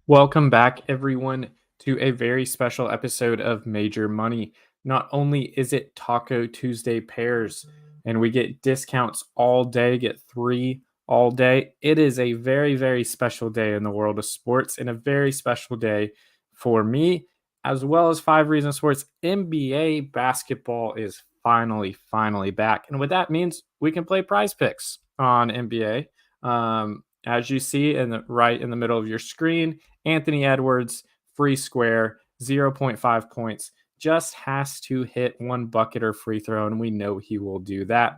Welcome back, everyone, to a very special episode of Major Money. Not only is it Taco Tuesday pairs, and we get discounts all day, get three all day, it is a very, very special day in the world of sports and a very special day for me, as well as Five Reasons Sports. NBA basketball is finally back. And what that means, we can play prize picks on NBA. As you see right in the middle of your screen, Anthony Edwards, free square, 0.5 points, just has to hit one bucket or free throw, and we know he will do that.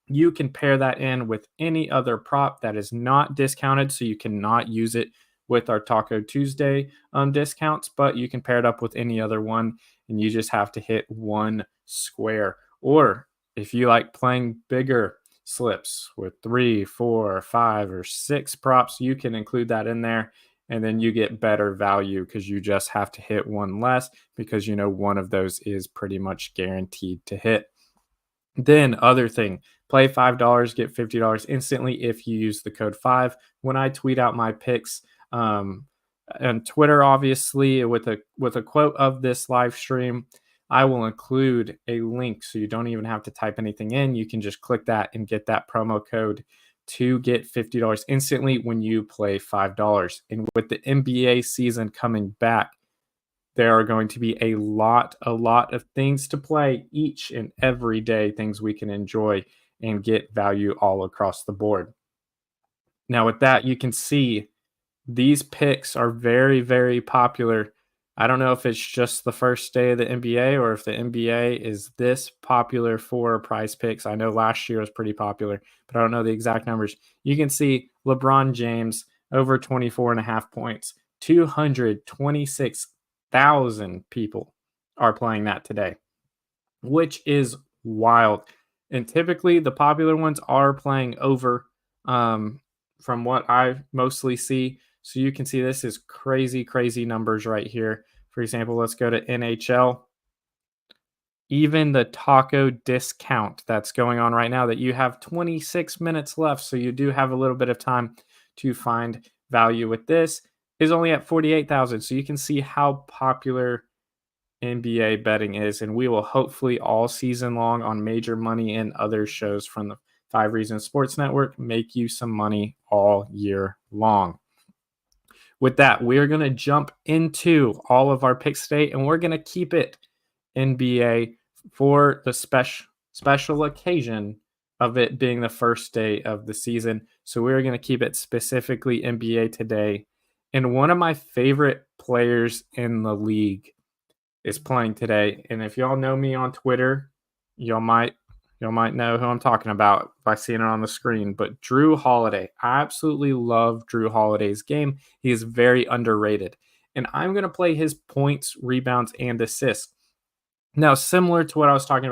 You can pair that in with any other prop that is not discounted, so you cannot use it with our Taco Tuesday discounts, but you can pair it up with any other one, and you just have to hit one square. Or if you like playing bigger slips with 3, 4, 5, or 6 props, you can include that in there, and then you get better value because you just have to hit one less because you know one of those is pretty much guaranteed to hit. Then other thing, play $5, get $50 instantly if you use the code 5. When I tweet out my picks on Twitter, obviously with a quote of this live stream, I will include a link so you don't even have to type anything in. You can just click that and get that promo code to get $50 instantly when you play $5. And with the NBA season coming back, there are going to be a lot of things to play each and every day, things we can enjoy and get value all across the board. Now, with that, you can see these picks are very, very popular. I don't know if it's just the first day of the NBA or if the NBA is this popular for prize picks. I know last year was pretty popular, but I don't know the exact numbers. You can see LeBron James over 24.5 points, 226,000 people are playing that today, which is wild. And typically the popular ones are playing over from what I mostly see. So you can see this is crazy numbers right here. For example, let's go to NHL. Even the taco discount that's going on right now, that you have 26 minutes left, so you do have a little bit of time to find value with this, is only at 48,000. So you can see how popular NBA betting is, and we will hopefully all season long on Major Money and other shows from the Five Reasons Sports Network make you some money all year long. With that, we're going to jump into all of our picks today, and we're going to keep it NBA for the special occasion of it being the first day of the season. So we're going to keep it specifically NBA today. And one of my favorite players in the league is playing today. And if y'all know me on Twitter, y'all might know who I'm talking about by seeing it on the screen. But Drew Holiday, I absolutely love Drew Holiday's game. He is very underrated. And I'm going to play his points, rebounds, and assists. Now, similar to what we've talked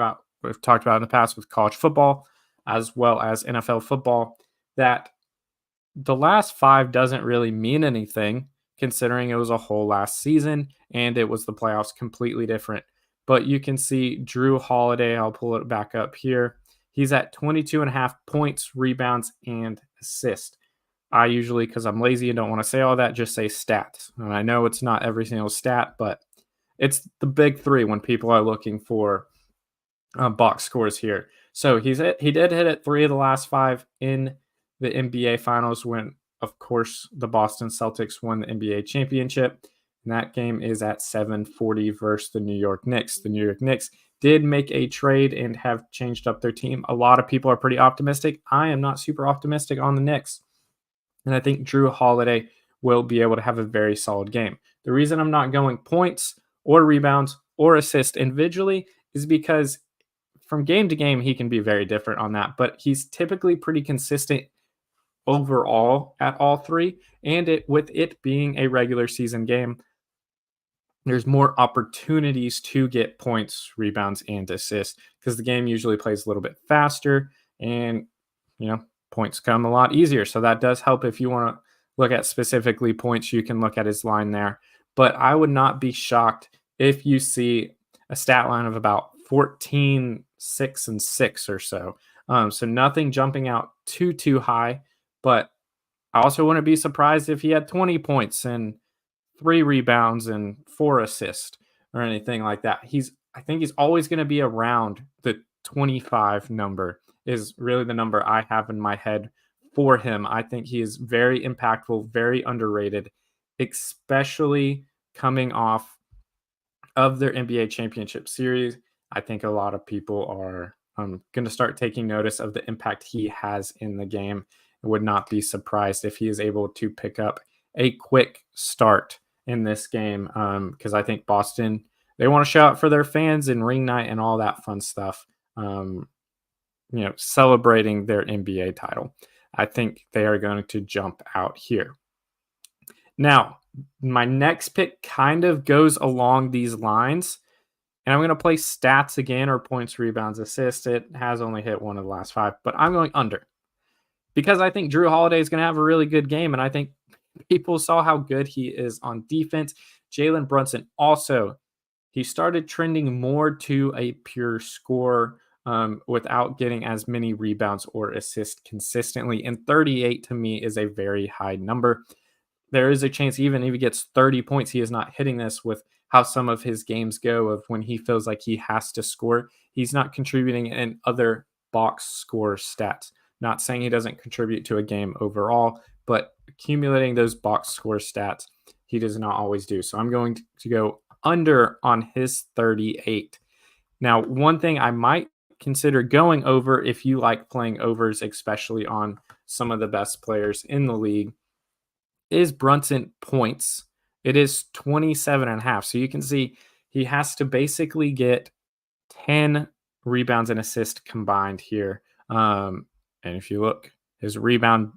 about in the past with college football, as well as NFL football, that the last 5 doesn't really mean anything considering it was a whole last season and it was the playoffs, completely different. But you can see Drew Holiday, I'll pull it back up here. He's at 22.5 points, rebounds, and assists. I usually, because I'm lazy and don't want to say all that, just say stats. And I know it's not every single stat, but it's the big 3 when people are looking for box scores here. So he did hit it 3 of the last 5 in the NBA Finals when, of course, the Boston Celtics won the NBA championship. And that game is at 7:40 versus the New York Knicks. The New York Knicks did make a trade and have changed up their team. A lot of people are pretty optimistic. I am not super optimistic on the Knicks. And I think Drew Holiday will be able to have a very solid game. The reason I'm not going points or rebounds or assists individually is because from game to game, he can be very different on that. But he's typically pretty consistent overall at all 3. And with it being a regular season game, there's more opportunities to get points, rebounds, and assists because the game usually plays a little bit faster and, points come a lot easier. So that does help if you want to look at specifically points. You can look at his line there. But I would not be shocked if you see a stat line of about 14, 6, and 6 or so. So nothing jumping out too high. But I also wouldn't be surprised if he had 20 points and 3 rebounds and 4 assists or anything like that. I think he's always going to be around the 25 number is really the number I have in my head for him. I think he is very impactful, very underrated, especially coming off of their NBA championship series. I think a lot of people are going to start taking notice of the impact he has in the game. I would not be surprised if he is able to pick up a quick start in this game because I think Boston, they want to show out for their fans and ring night and all that fun stuff. Celebrating their NBA title. I think they are going to jump out here. Now, my next pick kind of goes along these lines, and I'm going to play stats again or points, rebounds, assists. It has only hit one of the last 5, but I'm going under because I think Drew Holiday is going to have a really good game, and I think people saw how good he is on defense. Jalen Brunson also, he started trending more to a pure score without getting as many rebounds or assists consistently, and 38 to me is a very high number. There is a chance even if he gets 30 points, he is not hitting this with how some of his games go of when he feels like he has to score. He's not contributing in other box score stats. Not saying he doesn't contribute to a game overall, but accumulating those box score stats, he does not always do. So I'm going to go under on his 38. Now, one thing I might consider going over if you like playing overs, especially on some of the best players in the league, is Brunson points. It is 27.5. So you can see he has to basically get 10 rebounds and assists combined here. And if you look, his rebound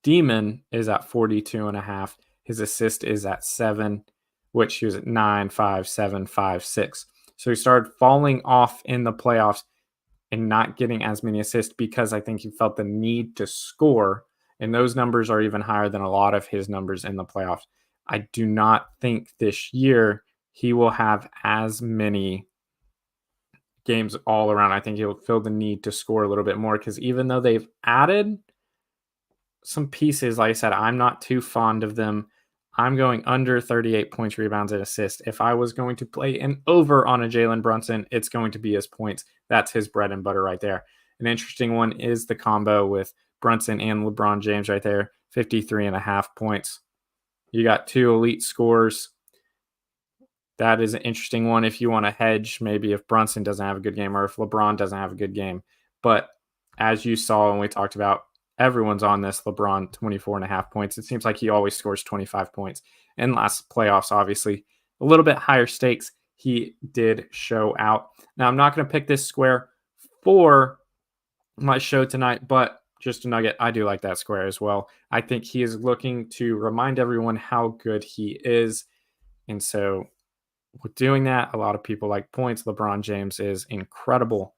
demon is at 42.5. His assist is at 7, which he was at 9, 5, 7, 5, 6. So he started falling off in the playoffs and not getting as many assists because I think he felt the need to score. And those numbers are even higher than a lot of his numbers in the playoffs. I do not think this year he will have as many games all around. I think he'll feel the need to score a little bit more because even though they've added some pieces, like I said, I'm not too fond of them. I'm going under 38 points, rebounds, and assists. If I was going to play an over on a Jalen Brunson, it's going to be his points. That's his bread and butter right there. An interesting one is the combo with Brunson and LeBron James right there, 53.5 points. You got 2 elite scores. That is an interesting one if you want to hedge, maybe if Brunson doesn't have a good game or if LeBron doesn't have a good game. But as you saw when we talked about, everyone's on this LeBron 24.5 points. It seems like he always scores 25 points. And last playoffs, obviously, a little bit higher stakes. He did show out. Now, I'm not going to pick this square for my show tonight, but just a nugget, I do like that square as well. I think he is looking to remind everyone how good he is. And so with doing that, a lot of people like points. LeBron James is incredible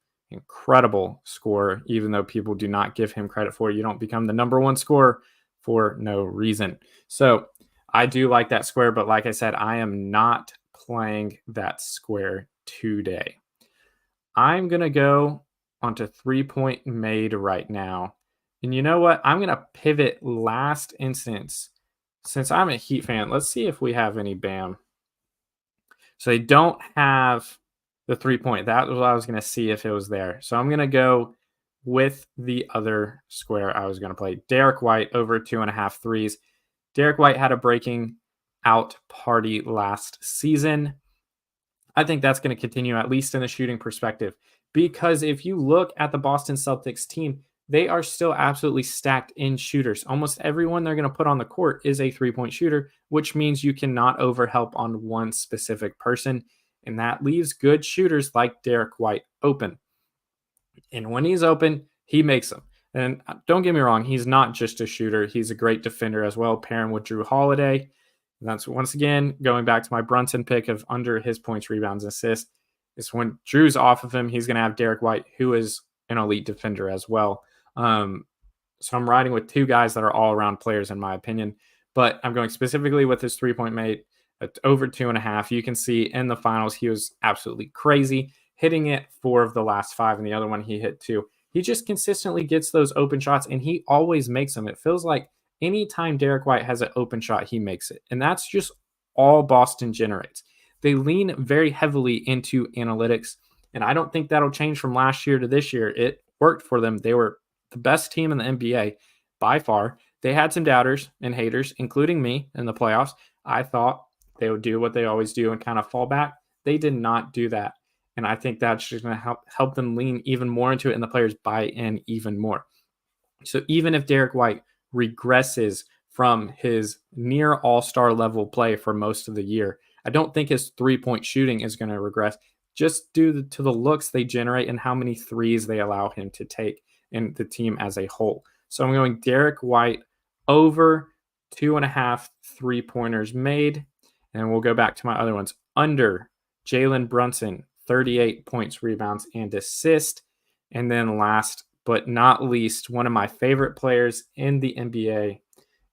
scorer, even though people do not give him credit for it. You don't become the number one scorer for no reason. So I do like that square, but like I said, I am not playing that square today. I'm going to go onto 3-point made right now. And you know what? I'm going to pivot last instance. Since I'm a Heat fan, let's see if we have any BAM. So they don't have the 3-point. That was what I was going to see if it was there. So I'm going to go with the other square I was going to play. Derek White over 2.5 threes. Derek White had a breaking out party last season. I think that's going to continue, at least in the shooting perspective. Because if you look at the Boston Celtics team, they are still absolutely stacked in shooters. Almost everyone they're going to put on the court is a 3-point shooter, which means you cannot overhelp on one specific person. And that leaves good shooters like Derek White open. And when he's open, he makes them. And don't get me wrong, he's not just a shooter. He's a great defender as well, pairing with Drew Holiday. And that's once again going back to my Brunson pick of under his points, rebounds, and assists. Is when Drew's off of him, he's going to have Derek White, who is an elite defender as well. So I'm riding with 2 guys that are all-around players, in my opinion. But I'm going specifically with his 3-point mate at over 2.5. You can see in the finals, he was absolutely crazy, hitting it 4 of the last 5, and the other one he hit 2. He just consistently gets those open shots, and he always makes them. It feels like anytime Derek White has an open shot, he makes it. And that's just all Boston generates. They lean very heavily into analytics, and I don't think that'll change from last year to this year. It worked for them. They were the best team in the NBA by far. They had some doubters and haters, including me in the playoffs. I thought they would do what they always do and kind of fall back. They did not do that. And I think that's just going to help them lean even more into it and the players buy in even more. So even if Derek White regresses from his near all-star level play for most of the year, I don't think his three-point shooting is going to regress just due to the looks they generate and how many threes they allow him to take in the team as a whole. So I'm going Derek White over 2.5 3-pointers made. And we'll go back to my other ones. Under Jalen Brunson, 38 points, rebounds, and assists. And then last but not least, one of my favorite players in the NBA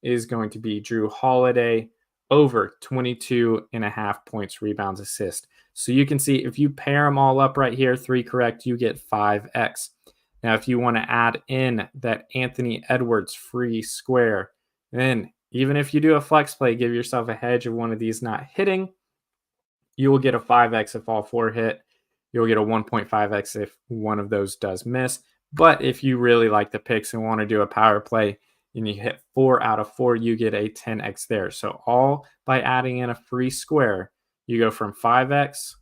is going to be Drew Holiday, over 22.5 points, rebounds, assists. So you can see if you pair them all up right here, 3 correct, you get 5x. Now, if you want to add in that Anthony Edwards free square, then even if you do a flex play, give yourself a hedge of one of these not hitting, you will get a 5x if all 4 hit. You'll get a 1.5x if one of those does miss. But if you really like the picks and want to do a power play and you hit 4 out of 4, you get a 10x there. So all by adding in a free square, you go from 5x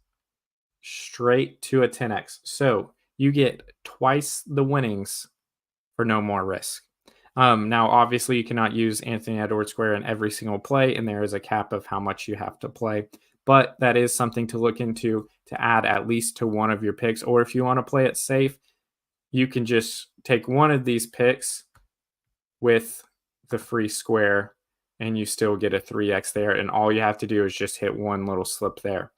straight to a 10x. So you get twice the winnings for no more risk. Now, obviously, you cannot use Anthony Edwards square in every single play, and there is a cap of how much you have to play. But that is something to look into to add at least to one of your picks. Or if you want to play it safe, you can just take one of these picks with the free square, and you still get a 3x there. And all you have to do is just hit one little slip there.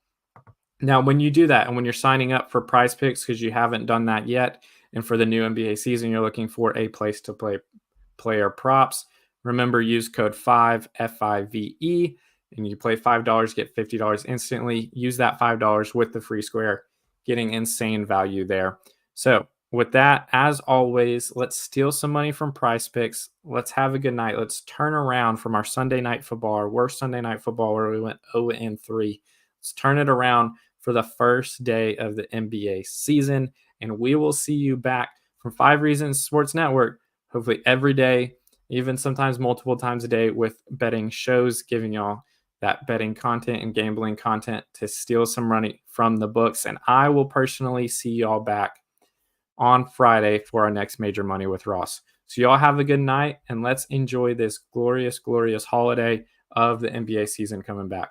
Now, when you do that, and when you're signing up for PrizePicks, because you haven't done that yet, and for the new NBA season, you're looking for a place to play player props. Remember, use code 5 FIVE, and you play $5, get $50 instantly. Use that $5 with the free square, getting insane value there. So with that, as always, let's steal some money from PrizePicks. Let's have a good night. Let's turn around from our Sunday night football, our worst Sunday night football where we went 0-3. Let's turn it around for the first day of the NBA season, and we will see you back from 5 Reasons Sports Network, hopefully every day, even sometimes multiple times a day, with betting shows, giving y'all that betting content and gambling content to steal some money from the books. And I will personally see y'all back on Friday for our next Major Money with Ross. So y'all have a good night, and let's enjoy this glorious, glorious holiday of the NBA season coming back.